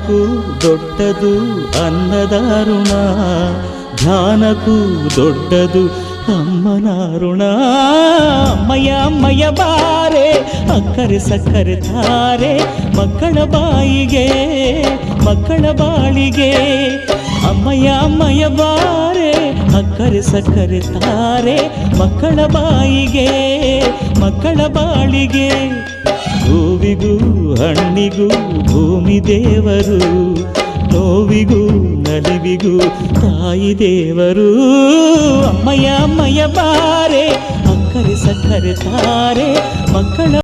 ಜ್ಞಾನಕ್ಕೂ ದೊಡ್ಡದು ಅನ್ನದ ಋಣ, ಧ್ಯಾನಕ್ಕೂ ದೊಡ್ಡದು ಅಮ್ಮನ ಋಣ. ಅಮ್ಮಯ್ಯ ಅಮ್ಮಯ್ಯ ಬಾರೆ ಅಕ್ಕರೆ ಸಕ್ಕರೆ ತಾರೆ, ಮಕ್ಕಳ ಬಾಯಿಗೆ ಮಕ್ಕಳ ಬಾಳಿಗೆ. ಅಮ್ಮಯ್ಯ ಅಮ್ಮಯ್ಯ ಬಾರೆ ಅಕ್ಕರೆ ಸಕ್ಕರೆ ತಾರೆ, ಮಕ್ಕಳ ಬಾಯಿಗೆ ಮಕ್ಕಳ ಬಾಳಿಗೆ. ಹೂವಿಗೂ ಹಣ್ಣಿಗೂ ಭೂಮಿ ದೇವರು, ನೋವಿಗೂ ನಲಿವಿಗೂ ತಾಯಿ ದೇವರು. ಅಮ್ಮಯ್ಯ ಅಮ್ಮಯ್ಯ ಬಾರೆ ಅಕ್ಕರೆ ಸಕ್ಕರೆ ತಾರೆ, ಮಕ್ಕಳ